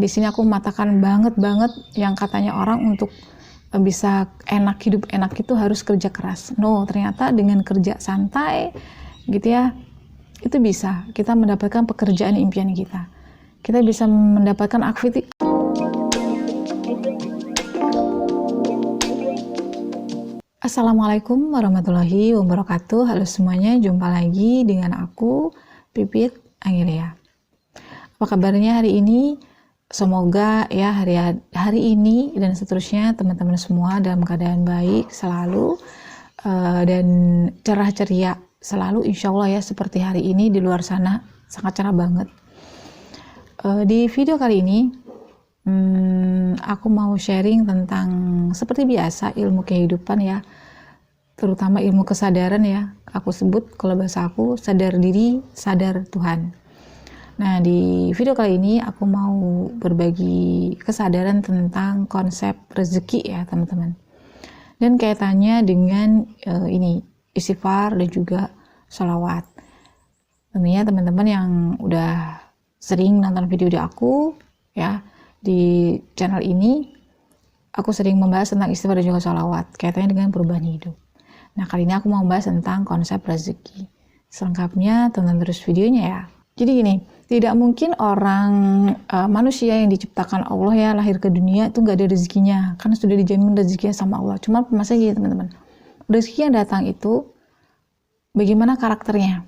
Di sini aku mengatakan banget yang katanya orang untuk bisa hidup enak itu harus kerja keras. No, ternyata dengan kerja santai gitu ya, itu bisa kita mendapatkan pekerjaan impian kita. Kita bisa mendapatkan aktivitas. Assalamualaikum warahmatullahi wabarakatuh. Halo semuanya, jumpa lagi dengan aku, Pipit Angelia. Apa kabarnya hari ini? Semoga ya hari ini dan seterusnya teman-teman semua dalam keadaan baik selalu dan cerah ceria selalu, insya Allah ya, seperti hari ini di luar sana sangat cerah banget. Di video kali ini aku mau sharing tentang seperti biasa ilmu kehidupan ya, terutama ilmu kesadaran ya. Aku sebut kalau bahasa aku sadar diri, sadar Tuhan. Nah, di video kali ini aku mau berbagi kesadaran tentang konsep rezeki ya teman-teman. Dan kaitannya dengan ini istighfar dan juga sholawat. Tentunya teman-teman yang udah sering nonton video di aku ya, di channel ini aku sering membahas tentang istighfar dan juga sholawat kaitannya dengan perubahan hidup. Nah, kali ini aku mau membahas tentang konsep rezeki. Selengkapnya tonton terus videonya ya. Jadi gini, tidak mungkin orang manusia yang diciptakan Allah ya lahir ke dunia itu nggak ada rezekinya, karena sudah dijamin rezekinya sama Allah. Cuma masalahnya gini teman-teman, rezeki yang datang itu bagaimana karakternya.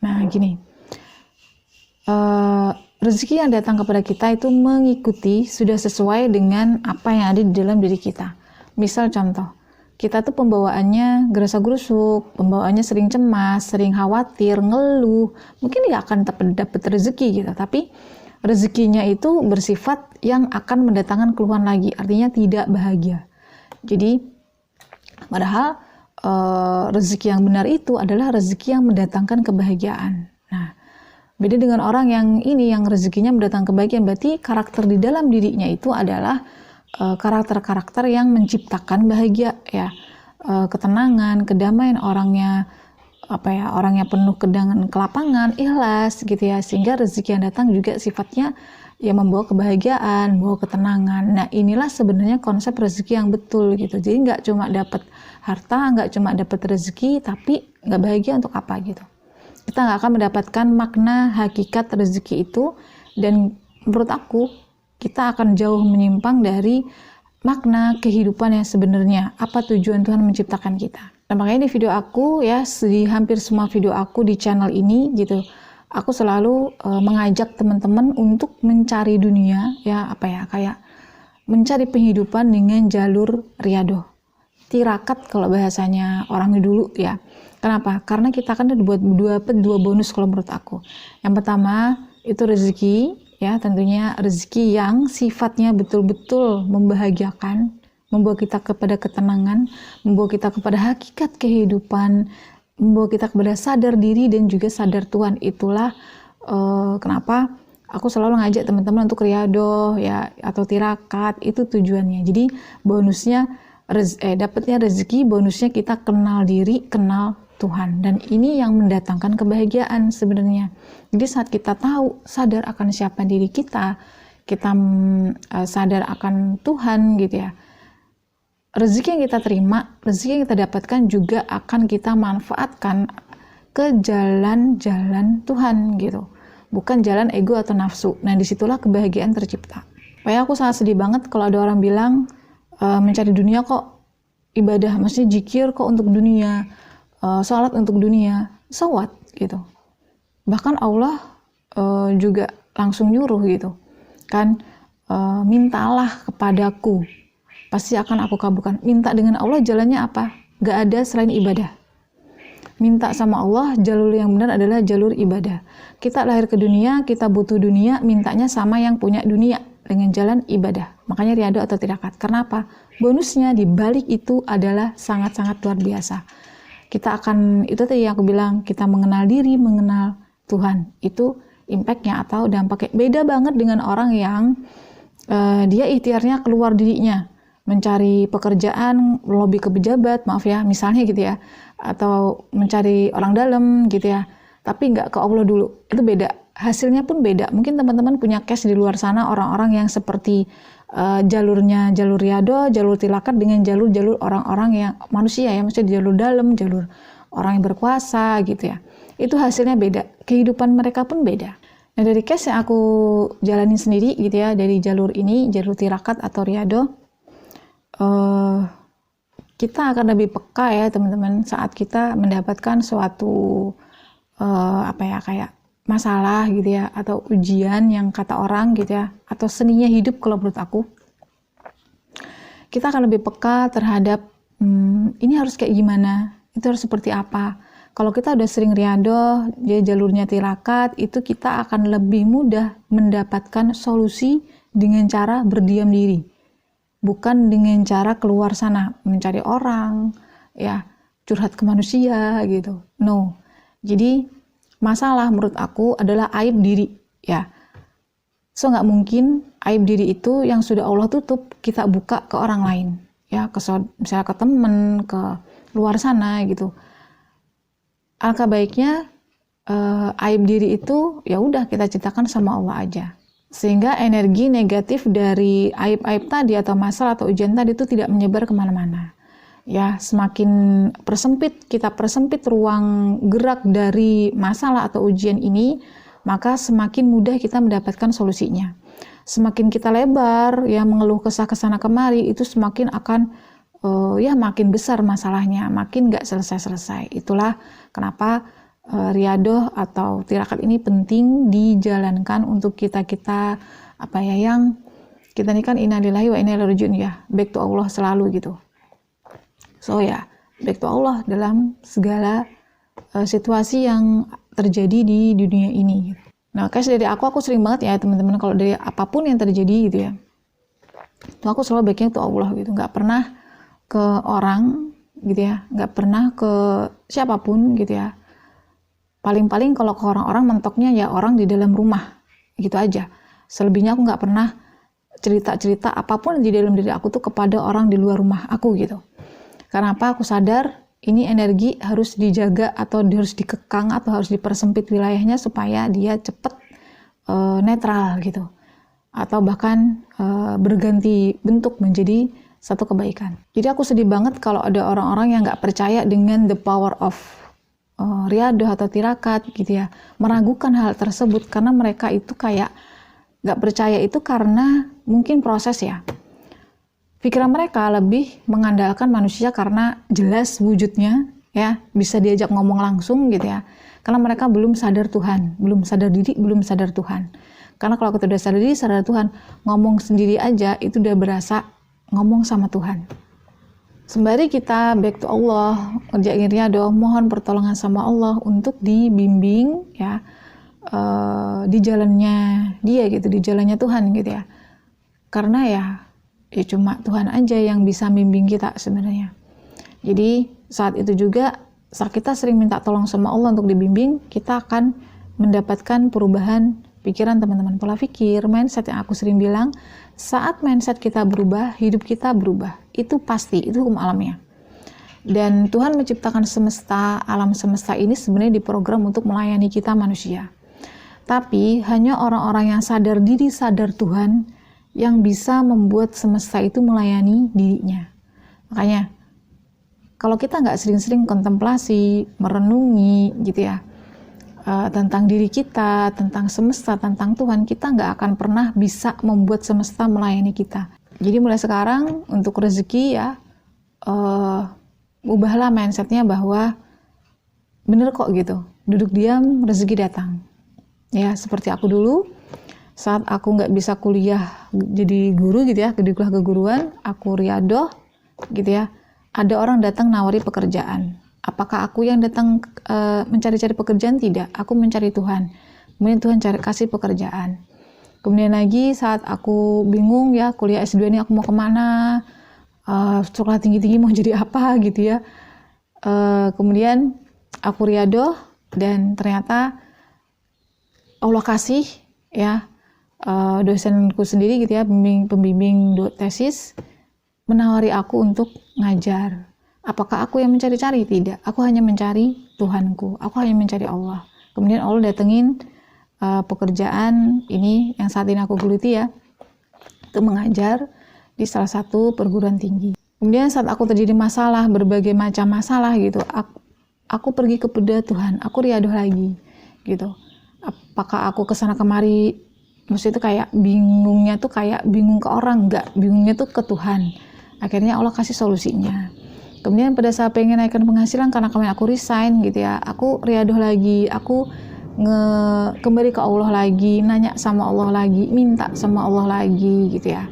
Nah gini, rezeki yang datang kepada kita itu mengikuti, sudah sesuai dengan apa yang ada di dalam diri kita. Misal contoh, kita tuh pembawaannya gerasa-gerusuk, pembawaannya sering cemas, sering khawatir, ngeluh, mungkin nggak akan dapat rezeki gitu. Tapi rezekinya itu bersifat yang akan mendatangkan keluhan lagi, artinya tidak bahagia. Jadi padahal rezeki yang benar itu adalah rezeki yang mendatangkan kebahagiaan. Nah, beda dengan orang yang ini, yang rezekinya mendatangkan kebahagiaan, berarti karakter di dalam dirinya itu adalah karakter-karakter yang menciptakan bahagia ya, ketenangan, kedamaian, orangnya penuh dengan kelapangan, ikhlas gitu ya, sehingga rezeki yang datang juga sifatnya ya membawa kebahagiaan, membawa ketenangan. Nah, inilah sebenarnya konsep rezeki yang betul gitu. Jadi nggak cuma dapat harta, nggak cuma dapat rezeki, tapi nggak bahagia untuk apa gitu. Kita nggak akan mendapatkan makna hakikat rezeki itu, dan menurut aku kita akan jauh menyimpang dari makna kehidupan yang sebenarnya, apa tujuan Tuhan menciptakan kita. Nah, makanya di video aku ya, di hampir semua video aku di channel ini gitu, aku selalu mengajak teman-teman untuk mencari dunia ya, kayak mencari penghidupan dengan jalur riyadoh, tirakat kalau bahasanya orang dulu ya. Kenapa? Karena kita kan dibuat dua bonus kalau menurut aku. Yang pertama itu rezeki ya, tentunya rezeki yang sifatnya betul-betul membahagiakan, membawa kita kepada ketenangan, membawa kita kepada hakikat kehidupan, membawa kita kepada sadar diri dan juga sadar Tuhan. Itulah kenapa aku selalu ngajak teman-teman untuk riyadoh ya, atau tirakat, itu tujuannya. Jadi bonusnya dapatnya rezeki, bonusnya kita kenal diri, kenal Tuhan, dan ini yang mendatangkan kebahagiaan sebenarnya. Jadi saat kita tahu, sadar akan siapa diri kita sadar akan Tuhan gitu ya, rezeki yang kita terima, rezeki yang kita dapatkan juga akan kita manfaatkan ke jalan-jalan Tuhan gitu, bukan jalan ego atau nafsu. Nah, disitulah kebahagiaan tercipta. Kayak aku sangat sedih banget kalau ada orang bilang mencari dunia kok ibadah, maksudnya zikir kok untuk dunia, sholat untuk dunia, so what gitu. Bahkan Allah juga langsung nyuruh gitu kan, mintalah kepadaku pasti akan aku kabulkan. Minta dengan Allah jalannya apa? Gak ada selain ibadah. Minta sama Allah, jalur yang benar adalah jalur ibadah. Kita lahir ke dunia, kita butuh dunia, mintanya sama yang punya dunia dengan jalan ibadah. Makanya riyadoh atau tirakat. Karena apa? Bonusnya di balik itu adalah sangat-sangat luar biasa. Kita akan, itu tadi yang aku bilang, kita mengenal diri, mengenal Tuhan. Itu impactnya atau dampaknya. Beda banget dengan orang yang dia ikhtiarnya keluar dirinya, mencari pekerjaan, lobby ke pejabat, maaf ya, misalnya gitu ya, atau mencari orang dalam gitu ya, tapi nggak ke Allah dulu. Itu beda. hasilnya pun beda. Mungkin teman-teman punya case di luar sana, orang-orang yang seperti jalurnya jalur riyado, jalur tilakat dengan jalur-jalur orang-orang yang manusia ya, maksudnya jalur dalam, jalur orang yang berkuasa gitu ya. Itu hasilnya beda, kehidupan mereka pun beda. Nah dari case yang aku jalanin sendiri gitu ya, dari jalur ini, jalur tirakat atau riyado, kita akan lebih peka ya teman-teman saat kita mendapatkan suatu kayak masalah gitu ya, atau ujian yang kata orang gitu ya, atau seninya hidup kalau menurut aku. Kita akan lebih peka terhadap ini harus kayak gimana, itu harus seperti apa. Kalau kita udah sering riyado, dia jalurnya tirakat, itu kita akan lebih mudah mendapatkan solusi dengan cara berdiam diri. Bukan dengan cara keluar sana, mencari orang, ya curhat ke manusia gitu. No. Jadi masalah menurut aku adalah aib diri, ya. So nggak mungkin aib diri itu yang sudah Allah tutup, kita buka ke orang lain. Ya, misalnya ke temen, ke luar sana gitu. Alangkah baiknya aib diri itu ya udah kita ceritakan sama Allah aja, sehingga energi negatif dari aib-aib tadi atau masalah atau ujian tadi itu tidak menyebar kemana-mana. Ya, semakin kita persempit ruang gerak dari masalah atau ujian ini, maka semakin mudah kita mendapatkan solusinya. Semakin kita lebar ya mengeluh kesah kesana kemari, itu semakin akan makin besar masalahnya, makin nggak selesai-selesai. Itulah kenapa riyado atau tirakat ini penting dijalankan untuk kita yang kita ini kan innalillahi wa inna ilaihi rajiun ya, back to Allah selalu gitu. So ya, back to Allah dalam segala situasi yang terjadi di dunia ini. Nah, kayak dari aku sering banget ya teman-teman, kalau dari apapun yang terjadi gitu ya, itu aku selalu backnya to Allah gitu, nggak pernah ke orang gitu ya, nggak pernah ke siapapun gitu ya. Paling-paling kalau ke orang-orang mentoknya ya orang di dalam rumah gitu aja. Selebihnya aku nggak pernah cerita-cerita apapun di dalam diri aku tuh kepada orang di luar rumah aku gitu. Karena apa? Aku sadar ini energi harus dijaga atau harus dikekang atau harus dipersempit wilayahnya supaya dia cepet netral gitu, atau bahkan berganti bentuk menjadi satu kebaikan. Jadi aku sedih banget kalau ada orang-orang yang nggak percaya dengan the power of riyado atau tirakat gitu ya, meragukan hal tersebut karena mereka itu kayak nggak percaya itu karena mungkin proses ya. Pikiran mereka lebih mengandalkan manusia karena jelas wujudnya ya, bisa diajak ngomong langsung gitu ya. Karena mereka belum sadar Tuhan, belum sadar diri, belum sadar Tuhan. Karena kalau kita udah sadar diri, sadar Tuhan, ngomong sendiri aja itu udah berasa ngomong sama Tuhan. Sembari kita back to Allah, ngerjain riyado, mohon pertolongan sama Allah untuk dibimbing ya, di jalannya dia gitu, di jalannya Tuhan gitu ya. Karena ya cuma Tuhan aja yang bisa bimbing kita sebenarnya. Jadi saat itu juga saat kita sering minta tolong sama Allah untuk dibimbing, kita akan mendapatkan perubahan pikiran teman-teman, pola pikir, mindset yang aku sering bilang. Saat mindset kita berubah, hidup kita berubah. Itu pasti, itu hukum alamnya. Dan Tuhan menciptakan semesta, alam semesta ini sebenarnya diprogram untuk melayani kita manusia. Tapi hanya orang-orang yang sadar diri, sadar Tuhan, yang bisa membuat semesta itu melayani dirinya. Makanya, kalau kita nggak sering-sering kontemplasi, merenungi gitu ya, tentang diri kita, tentang semesta, tentang Tuhan, kita nggak akan pernah bisa membuat semesta melayani kita. Jadi mulai sekarang untuk rezeki ya, ubahlah mindsetnya bahwa bener kok gitu, duduk diam rezeki datang. Ya seperti aku dulu, saat aku nggak bisa kuliah jadi guru gitu ya, di kuliah keguruan, aku riyado gitu ya, ada orang datang nawari pekerjaan. Apakah aku yang datang mencari-cari pekerjaan? Tidak, aku mencari Tuhan. Kemudian Tuhan kasih pekerjaan. Kemudian lagi saat aku bingung ya, kuliah S2 ini aku mau kemana, sekolah tinggi-tinggi mau jadi apa gitu ya. Kemudian aku riyado dan ternyata Allah kasih ya, dosenku sendiri gitu ya, pembimbing tesis menawari aku untuk ngajar. Apakah aku yang mencari-cari? Tidak. Aku hanya mencari Tuhanku. Aku hanya mencari Allah. Kemudian Allah datengin pekerjaan ini yang saat ini aku geluti ya, itu mengajar di salah satu perguruan tinggi. Kemudian saat aku terjadi masalah, berbagai macam masalah gitu, aku pergi kepada Tuhan, aku riadoh lagi gitu. Apakah aku kesana kemari, maksudnya itu kayak bingungnya tuh kayak bingung ke orang, enggak, bingungnya tuh ke Tuhan. Akhirnya Allah kasih solusinya. Kemudian pada saat pengen naikkan penghasilan karena kemarin aku resign gitu ya, aku riadoh lagi, aku kembali ke Allah lagi, nanya sama Allah lagi, minta sama Allah lagi gitu ya.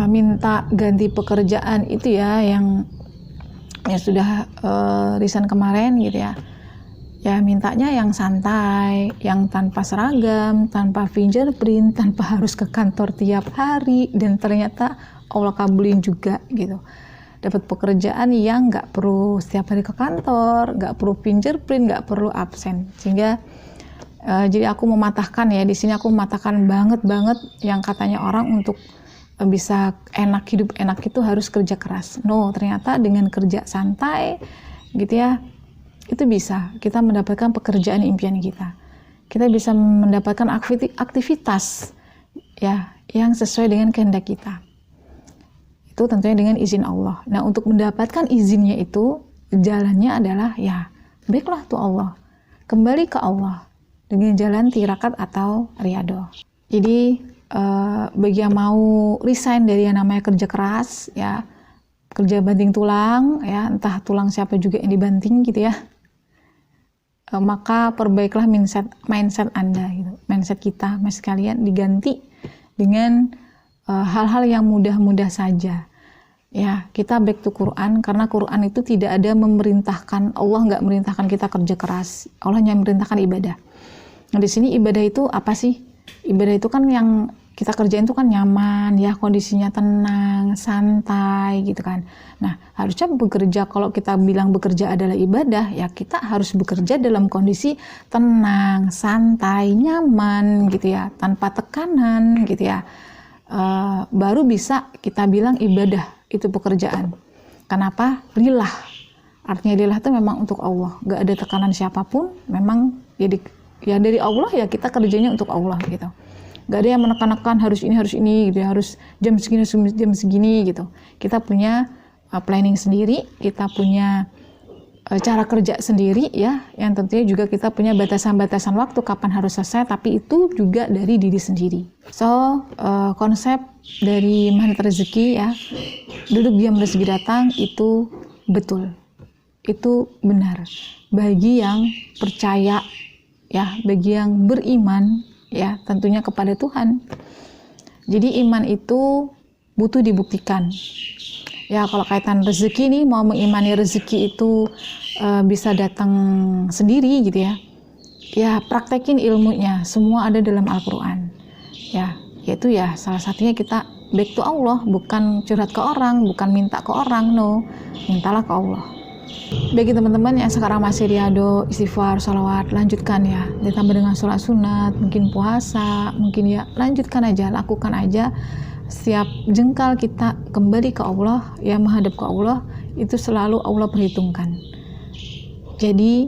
Minta ganti pekerjaan itu ya yang sudah resign kemarin gitu ya. Ya mintanya yang santai, yang tanpa seragam, tanpa fingerprint, tanpa harus ke kantor tiap hari, dan ternyata Allah kabulin juga gitu. Dapat pekerjaan yang nggak perlu setiap hari ke kantor, nggak perlu fingerprint, nggak perlu absen. Sehingga jadi aku mematahkan ya, di sini aku mematahkan banget yang katanya orang untuk bisa enak, hidup enak itu harus kerja keras. No, ternyata dengan kerja santai gitu ya, itu bisa kita mendapatkan pekerjaan impian kita. Kita bisa mendapatkan aktivitas ya yang sesuai dengan kehendak kita. Itu tentunya dengan izin Allah. Nah, untuk mendapatkan izinnya itu jalannya adalah ya baiklah tuh Allah. Kembali ke Allah dengan jalan tirakat atau riadoh. Jadi bagi yang mau resign dari yang namanya kerja keras ya, kerja banting tulang ya, entah tulang siapa juga yang dibanting gitu ya, maka perbaiklah mindset Anda gitu. Mindset kita, mindset kalian diganti dengan hal-hal yang mudah-mudah saja. Ya, kita back to Quran, karena Quran itu tidak ada memerintahkan, Allah nggak merintahkan kita kerja keras. Allah hanya merintahkan ibadah. Nah, di sini ibadah itu apa sih? Ibadah itu kan yang kita kerjain itu kan nyaman ya, kondisinya tenang, santai gitu kan. Nah, harusnya bekerja, kalau kita bilang bekerja adalah ibadah, ya kita harus bekerja dalam kondisi tenang, santai, nyaman gitu ya, tanpa tekanan gitu ya. Baru bisa kita bilang ibadah itu pekerjaan. Kenapa? Lillah. Artinya lillah itu memang untuk Allah, gak ada tekanan siapapun, memang ya dari Allah, ya kita kerjanya untuk Allah gitu. Gak ada yang menekan-nekan harus ini gitu ya, harus jam segini gitu. Kita punya planning sendiri, kita punya cara kerja sendiri ya, yang tentunya juga kita punya batasan-batasan waktu kapan harus selesai, tapi itu juga dari diri sendiri. So konsep dari magnet rezeki ya, duduk diam rezeki datang, itu betul, itu benar bagi yang percaya ya, bagi yang beriman ya, tentunya kepada Tuhan. Jadi iman itu butuh dibuktikan. Ya, kalau kaitan rezeki nih, mau mengimani rezeki itu bisa datang sendiri gitu ya. Ya, praktekin ilmunya, semua ada dalam Al-Quran. Ya, yaitu ya salah satunya kita back to Allah, bukan curhat ke orang, bukan minta ke orang, no, mintalah ke Allah. Bagi teman-teman yang sekarang masih riado, istighfar, sholawat, lanjutkan ya, ditambah dengan sholat sunat, mungkin puasa, mungkin ya lanjutkan aja, lakukan aja. Setiap jengkal kita kembali ke Allah, ya menghadap ke Allah, itu selalu Allah perhitungkan. Jadi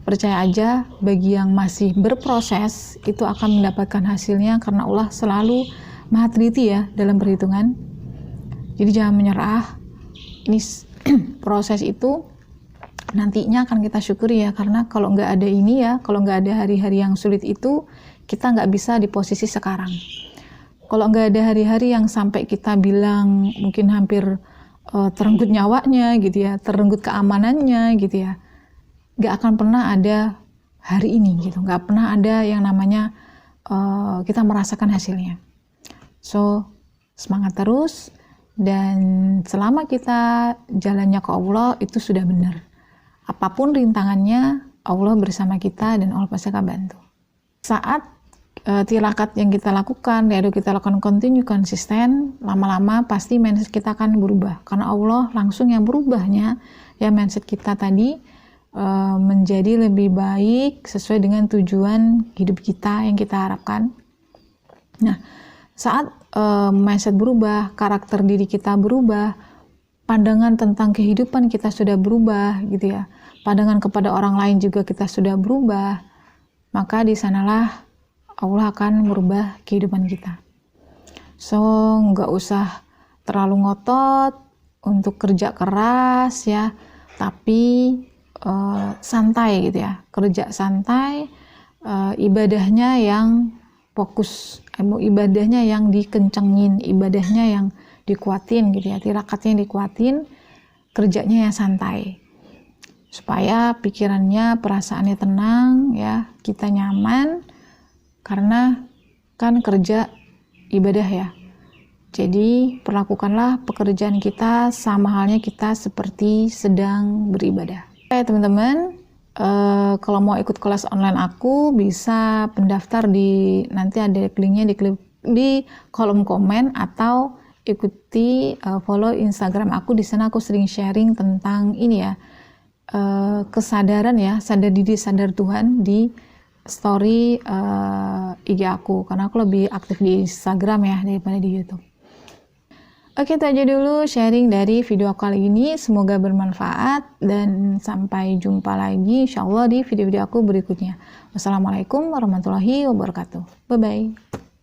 percaya aja, bagi yang masih berproses itu akan mendapatkan hasilnya, karena Allah selalu maha teliti ya dalam perhitungan. Jadi jangan menyerah. Ini proses itu nantinya akan kita syukuri ya, karena kalau nggak ada ini ya, kalau nggak ada hari-hari yang sulit itu, kita nggak bisa di posisi sekarang. Kalau nggak ada hari-hari yang sampai kita bilang mungkin hampir terenggut nyawanya gitu ya, terenggut keamanannya gitu ya, nggak akan pernah ada hari ini gitu, nggak pernah ada yang namanya kita merasakan hasilnya. So semangat terus, dan selama kita jalannya ke Allah itu sudah benar. Apapun rintangannya, Allah bersama kita dan Allah pasti akan bantu. Saat tirakat yang kita lakukan, yaitu kita lakukan continue, konsisten, lama-lama pasti mindset kita akan berubah. Karena Allah langsung yang berubahnya, ya mindset kita tadi menjadi lebih baik sesuai dengan tujuan hidup kita yang kita harapkan. Nah, saat mindset berubah, karakter diri kita berubah, pandangan tentang kehidupan kita sudah berubah gitu ya, pandangan kepada orang lain juga kita sudah berubah, maka di sanalah Allah akan merubah kehidupan kita. So, nggak usah terlalu ngotot untuk kerja keras ya, tapi santai gitu ya, kerja santai, ibadahnya yang fokus, ibadahnya yang dikencengin, ibadahnya yang dikuatin gitu ya, tirakatnya dikuatin, kerjanya yang santai, supaya pikirannya, perasaannya tenang ya, kita nyaman, karena kan kerja ibadah ya. Jadi perlakukanlah pekerjaan kita sama halnya kita seperti sedang beribadah. Oke teman-teman, kalau mau ikut kelas online aku bisa pendaftar nanti ada linknya di kolom komen, atau ikuti follow Instagram aku. Di sana aku sering sharing tentang ini ya, kesadaran ya, sadar diri sadar Tuhan di story IG aku, karena aku lebih aktif di Instagram ya daripada di YouTube. Oke, itu aja dulu sharing dari video kali ini. Semoga bermanfaat dan sampai jumpa lagi insya Allah di video-video aku berikutnya. Wassalamualaikum warahmatullahi wabarakatuh. Bye-bye.